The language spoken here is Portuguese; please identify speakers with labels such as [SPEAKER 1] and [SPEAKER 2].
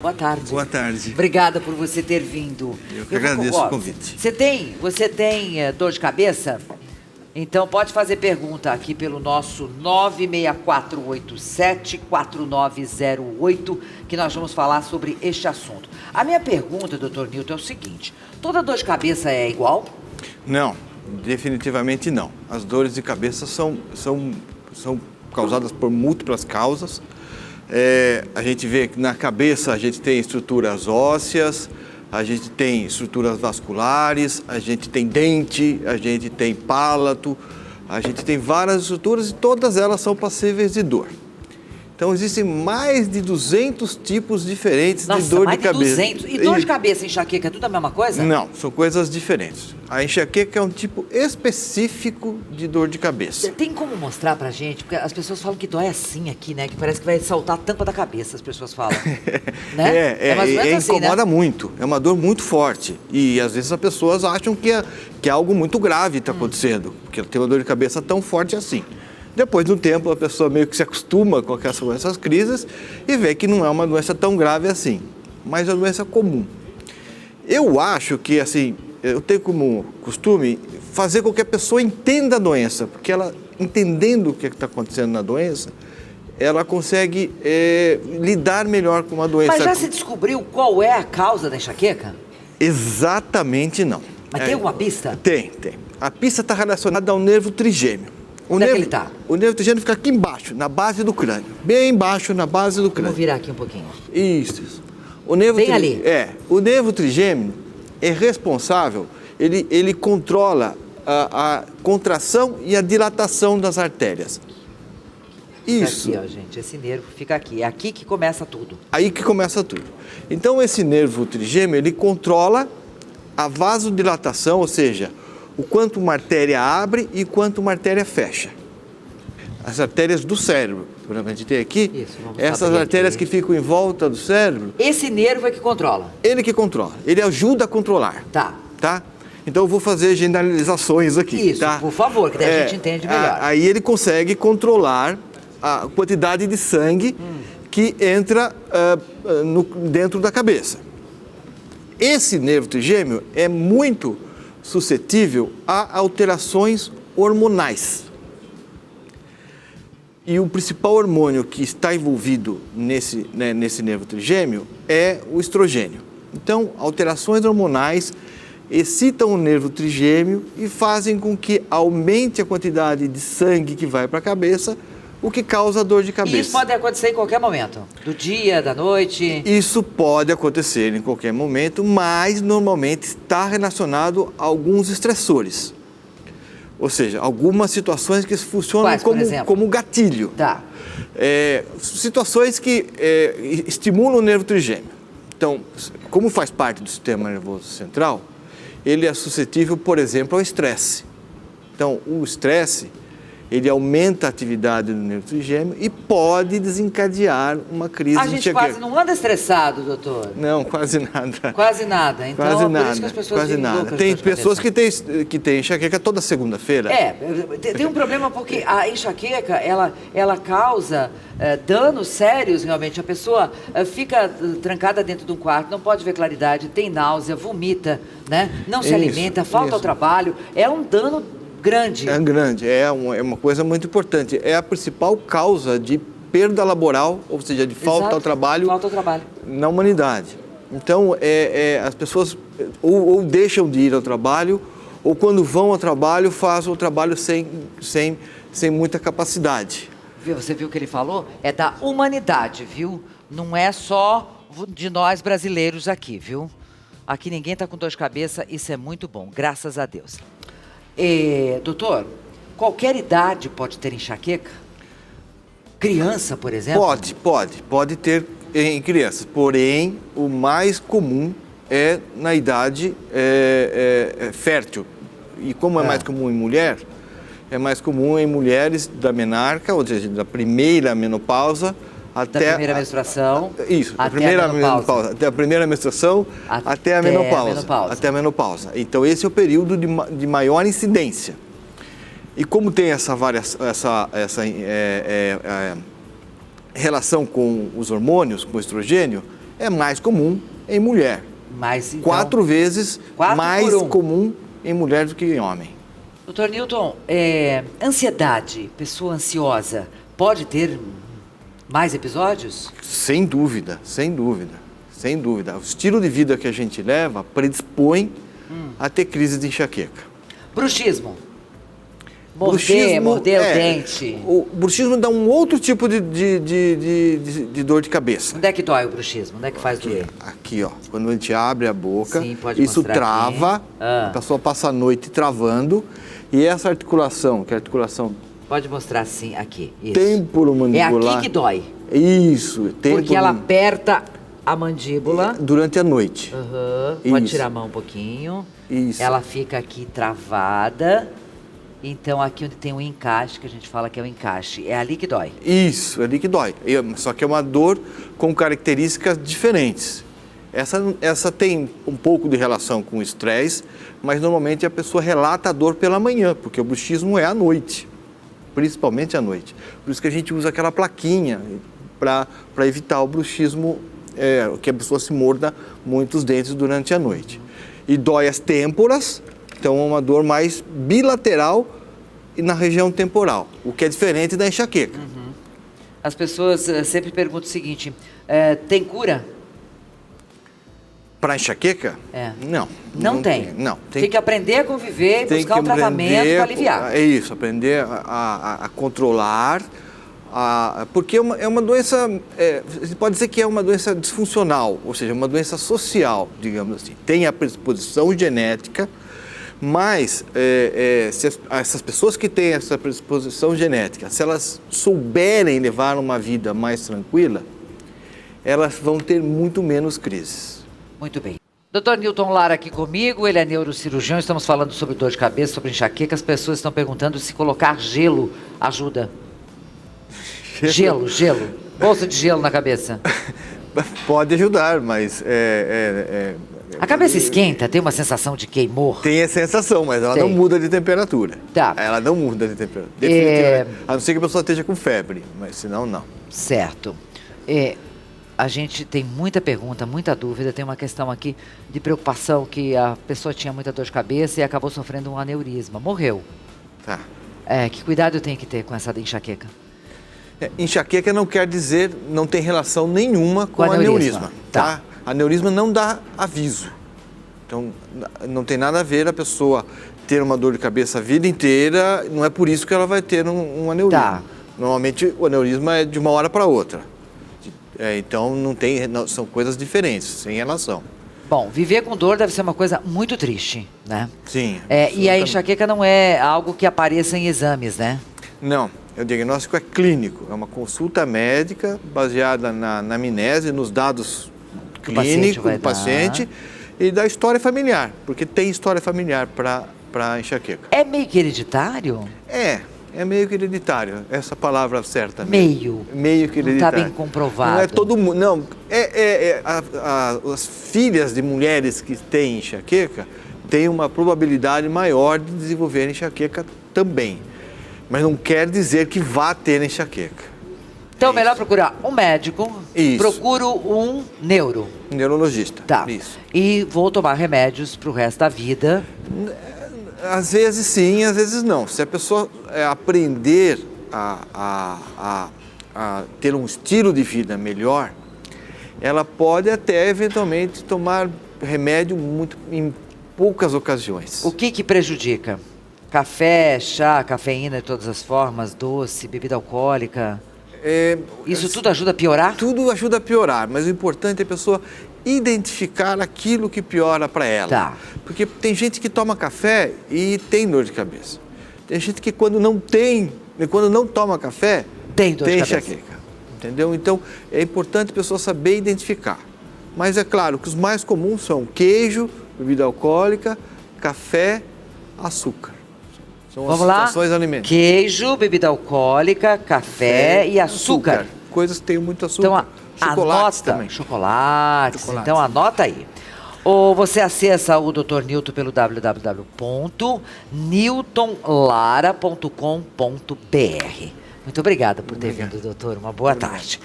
[SPEAKER 1] Boa tarde.
[SPEAKER 2] Boa tarde.
[SPEAKER 1] Obrigada por você ter vindo.
[SPEAKER 2] Eu que agradeço o convite.
[SPEAKER 1] Você tem dor de cabeça? Então pode fazer pergunta aqui pelo nosso 964874908, que nós vamos falar sobre este assunto. A minha pergunta, doutor Nilton, é o seguinte: toda dor de cabeça é igual?
[SPEAKER 2] Não, definitivamente não. As dores de cabeça são causadas por múltiplas causas. A gente vê que na cabeça a gente tem estruturas ósseas, a gente tem estruturas vasculares, a gente tem dente, a gente tem palato, a gente tem várias estruturas e todas elas são passíveis de dor. Então existem mais de 200 tipos diferentes de dor de cabeça.
[SPEAKER 1] 200? E dor de cabeça e enxaqueca é tudo a mesma coisa?
[SPEAKER 2] Não, são coisas diferentes. A enxaqueca é um tipo específico de dor de cabeça.
[SPEAKER 1] Tem como mostrar pra gente? Porque as pessoas falam que dói assim aqui, né? Que parece que vai saltar a tampa da cabeça, as pessoas falam. Né? Mais ou menos assim,
[SPEAKER 2] incomoda
[SPEAKER 1] né?
[SPEAKER 2] muito. É uma dor muito forte. E às vezes as pessoas acham que é algo muito grave está acontecendo. Porque ela tem uma dor de cabeça tão forte assim. Depois de um tempo, a pessoa meio que se acostuma com essas crises e vê que não é uma doença tão grave assim, mas é uma doença comum. Eu acho que, assim, eu tenho como costume fazer com que a pessoa entenda a doença, porque ela, entendendo o que está acontecendo na doença, ela consegue lidar melhor com a doença.
[SPEAKER 1] Mas já se descobriu qual é a causa da enxaqueca?
[SPEAKER 2] Exatamente não.
[SPEAKER 1] Mas tem alguma pista?
[SPEAKER 2] Tem. A pista está relacionada ao nervo trigêmeo.
[SPEAKER 1] Onde é que ele está?
[SPEAKER 2] O nervo trigêmeo fica aqui embaixo, na base do crânio. Bem embaixo, na base do crânio.
[SPEAKER 1] Vamos virar aqui um pouquinho.
[SPEAKER 2] Isso. O nervo
[SPEAKER 1] bem ali.
[SPEAKER 2] O nervo trigêmeo é responsável, ele controla a contração e a dilatação das artérias. Isso.
[SPEAKER 1] Fica aqui, ó, gente, esse nervo fica aqui. É aqui que começa tudo.
[SPEAKER 2] Aí que começa tudo. Então, esse nervo trigêmeo, ele controla a vasodilatação, ou seja, o quanto uma artéria abre e quanto uma artéria fecha. As artérias do cérebro, por exemplo, a gente tem aqui, essas artérias que ficam em volta do cérebro.
[SPEAKER 1] Esse nervo é que controla?
[SPEAKER 2] Ele que controla, ele ajuda a controlar. Tá? Então eu vou fazer generalizações aqui.
[SPEAKER 1] Isso,
[SPEAKER 2] tá?
[SPEAKER 1] Por favor, que daí a gente entende melhor.
[SPEAKER 2] Aí ele consegue controlar a quantidade de sangue que entra dentro da cabeça. Esse nervo trigêmeo é muito suscetível a alterações hormonais. E o principal hormônio que está envolvido nesse nervo trigêmeo é o estrogênio. Então, alterações hormonais excitam o nervo trigêmeo e fazem com que aumente a quantidade de sangue que vai para a cabeça, o que causa dor de cabeça.
[SPEAKER 1] E isso pode acontecer em qualquer momento? Do dia, da noite?
[SPEAKER 2] Isso pode acontecer em qualquer momento, mas normalmente está relacionado a alguns estressores. Ou seja, algumas situações que funcionam como gatilho.
[SPEAKER 1] Tá.
[SPEAKER 2] Situações que estimulam o nervo trigêmeo. Então, como faz parte do sistema nervoso central, ele é suscetível, por exemplo, ao estresse. Então, o estresse, ele aumenta a atividade do nervo trigêmeo e pode desencadear uma crise de enxaqueca.
[SPEAKER 1] A gente quase não anda estressado, doutor?
[SPEAKER 2] Não, quase nada.
[SPEAKER 1] Quase nada. Então,
[SPEAKER 2] quase
[SPEAKER 1] por
[SPEAKER 2] nada,
[SPEAKER 1] isso que as pessoas
[SPEAKER 2] quase nada.
[SPEAKER 1] loucas.
[SPEAKER 2] Tem pessoas que têm enxaqueca toda segunda-feira.
[SPEAKER 1] Tem um problema porque a enxaqueca, ela causa danos sérios, realmente. A pessoa fica trancada dentro de um quarto, não pode ver claridade, tem náusea, vomita, né? Não se alimenta, falta ao trabalho. É um dano grande.
[SPEAKER 2] É grande, é uma coisa muito importante. É a principal causa de perda laboral, ou seja, de falta ao trabalho na humanidade. Então, as pessoas ou deixam de ir ao trabalho, ou quando vão ao trabalho, fazem o trabalho sem muita capacidade.
[SPEAKER 1] Você viu o que ele falou? É da humanidade, viu? Não é só de nós brasileiros aqui, viu? Aqui ninguém está com dor de cabeça, isso é muito bom, graças a Deus. Doutor, qualquer idade pode ter enxaqueca? Criança, por exemplo?
[SPEAKER 2] Pode ter em crianças, porém o mais comum é na idade fértil. E como é mais comum em mulher, é mais comum em mulheres da menarca, ou seja, da primeira menopausa até...
[SPEAKER 1] Da primeira menstruação.
[SPEAKER 2] Isso, da primeira menopausa. Da primeira menstruação até a menopausa. Até a menopausa. Então, esse é o período de maior incidência. E como tem essa relação com os hormônios, com o estrogênio, é mais comum em mulher.
[SPEAKER 1] Mas, então,
[SPEAKER 2] 4 vezes
[SPEAKER 1] 4
[SPEAKER 2] mais
[SPEAKER 1] por 1.
[SPEAKER 2] comum em mulher do que em homem.
[SPEAKER 1] Doutor Newton, ansiedade, pessoa ansiosa, pode ter mais episódios?
[SPEAKER 2] Sem dúvida, sem dúvida, sem dúvida. O estilo de vida que a gente leva predispõe a ter crise de enxaqueca.
[SPEAKER 1] Bruxismo. Morder o dente.
[SPEAKER 2] O bruxismo dá um outro tipo de dor de cabeça.
[SPEAKER 1] Onde é que dói o bruxismo? Onde é que faz doer?
[SPEAKER 2] Aqui, ó. Quando a gente abre a boca,
[SPEAKER 1] Sim, pode
[SPEAKER 2] isso
[SPEAKER 1] mostrar
[SPEAKER 2] trava,
[SPEAKER 1] aqui. Ah.
[SPEAKER 2] a pessoa passa a noite travando, e essa articulação, que é a articulação
[SPEAKER 1] Pode mostrar assim, aqui. Isso.
[SPEAKER 2] temporomandibular.
[SPEAKER 1] É aqui que dói.
[SPEAKER 2] Isso,
[SPEAKER 1] Porque ela aperta a mandíbula.
[SPEAKER 2] durante a noite.
[SPEAKER 1] Pode
[SPEAKER 2] Isso.
[SPEAKER 1] tirar a mão um pouquinho.
[SPEAKER 2] Isso.
[SPEAKER 1] Ela fica aqui travada. Então, aqui onde tem o encaixe, que a gente fala que é o encaixe, é ali que dói.
[SPEAKER 2] Isso, é ali que dói. Só que é uma dor com características diferentes. Essa tem um pouco de relação com o estresse, mas normalmente a pessoa relata a dor pela manhã, porque o bruxismo é à noite, principalmente à noite. Por isso que a gente usa aquela plaquinha para evitar o bruxismo, que a pessoa se morda muitos dentes durante a noite. E dói as têmporas, então é uma dor mais bilateral e na região temporal, o que é diferente da enxaqueca.
[SPEAKER 1] As pessoas sempre perguntam o seguinte, tem cura?
[SPEAKER 2] Para enxaqueca? Não.
[SPEAKER 1] Não tem?
[SPEAKER 2] Não.
[SPEAKER 1] Tem que aprender a conviver e buscar um tratamento para aliviar.
[SPEAKER 2] É isso, aprender a controlar, porque é uma doença, você pode dizer que é uma doença disfuncional, ou seja, uma doença social, digamos assim. Tem a predisposição genética, mas se essas pessoas que têm essa predisposição genética, se elas souberem levar uma vida mais tranquila, elas vão ter muito menos crises.
[SPEAKER 1] Muito bem. Dr. Newton Lara aqui comigo, ele é neurocirurgião, estamos falando sobre dor de cabeça, sobre enxaqueca. As pessoas estão perguntando se colocar gelo ajuda. Gelo. Bolsa de gelo na cabeça.
[SPEAKER 2] Pode ajudar, mas
[SPEAKER 1] A cabeça esquenta, tem uma sensação de queimor.
[SPEAKER 2] tem a sensação, mas ela não muda de temperatura.
[SPEAKER 1] Tá.
[SPEAKER 2] Ela não muda de temperatura. Definitivamente. A não ser que a pessoa esteja com febre, mas senão não.
[SPEAKER 1] Certo. A gente tem muita pergunta, muita dúvida. Tem uma questão aqui de preocupação que a pessoa tinha muita dor de cabeça e acabou sofrendo um aneurisma. Morreu.
[SPEAKER 2] Tá.
[SPEAKER 1] Que cuidado eu tenho que ter com essa enxaqueca?
[SPEAKER 2] Enxaqueca não quer dizer, não tem relação nenhuma com aneurisma. Tá? Aneurisma não dá aviso. Então, não tem nada a ver a pessoa ter uma dor de cabeça a vida inteira, não é por isso que ela vai ter um aneurisma.
[SPEAKER 1] Tá.
[SPEAKER 2] Normalmente, o aneurisma é de uma hora para outra. Então, são coisas diferentes, sem relação.
[SPEAKER 1] Bom, viver com dor deve ser uma coisa muito triste, né?
[SPEAKER 2] Sim.
[SPEAKER 1] E a enxaqueca não é algo que apareça em exames, né?
[SPEAKER 2] Não, o diagnóstico é clínico, é uma consulta médica baseada na anamnese, nos dados clínicos do paciente e da história familiar, porque tem história familiar para enxaqueca.
[SPEAKER 1] É meio que hereditário?
[SPEAKER 2] É meio que hereditário, essa palavra certa.
[SPEAKER 1] Meio
[SPEAKER 2] que hereditário.
[SPEAKER 1] Não está bem comprovado.
[SPEAKER 2] Não é todo mundo, não. As filhas de mulheres que têm enxaqueca têm uma probabilidade maior de desenvolver enxaqueca também. Mas não quer dizer que vá ter enxaqueca.
[SPEAKER 1] Então, melhor procurar um médico.
[SPEAKER 2] Isso.
[SPEAKER 1] Procuro um
[SPEAKER 2] neurologista.
[SPEAKER 1] Tá.
[SPEAKER 2] Isso.
[SPEAKER 1] E vou tomar remédios pro resto da vida.
[SPEAKER 2] Às vezes sim, às vezes não. Se a pessoa aprender a ter um estilo de vida melhor, ela pode até eventualmente tomar remédio em poucas ocasiões.
[SPEAKER 1] O que prejudica? Café, chá, cafeína de todas as formas, doce, bebida alcoólica. Isso tudo ajuda a piorar?
[SPEAKER 2] Tudo ajuda a piorar, mas o importante é a pessoa identificar aquilo que piora para ela.
[SPEAKER 1] Tá.
[SPEAKER 2] Porque tem gente que toma café e tem dor de cabeça. Tem gente que quando não toma café,
[SPEAKER 1] tem dor de cabeça.
[SPEAKER 2] Enxaqueca. Entendeu? Então, é importante a pessoa saber identificar. Mas é claro que os mais comuns são queijo, bebida alcoólica, café, açúcar. São
[SPEAKER 1] Vamos lá?
[SPEAKER 2] as situações alimentares.
[SPEAKER 1] Queijo, bebida alcoólica, café e açúcar.
[SPEAKER 2] Coisas que têm muito açúcar.
[SPEAKER 1] Então,
[SPEAKER 2] Chocolates
[SPEAKER 1] anota.
[SPEAKER 2] também.
[SPEAKER 1] Chocolates. Então, anota aí. Ou você acessa o Dr. Newton pelo www.newtonlara.com.br. Muito obrigada por ter vindo, doutor. Uma boa tarde.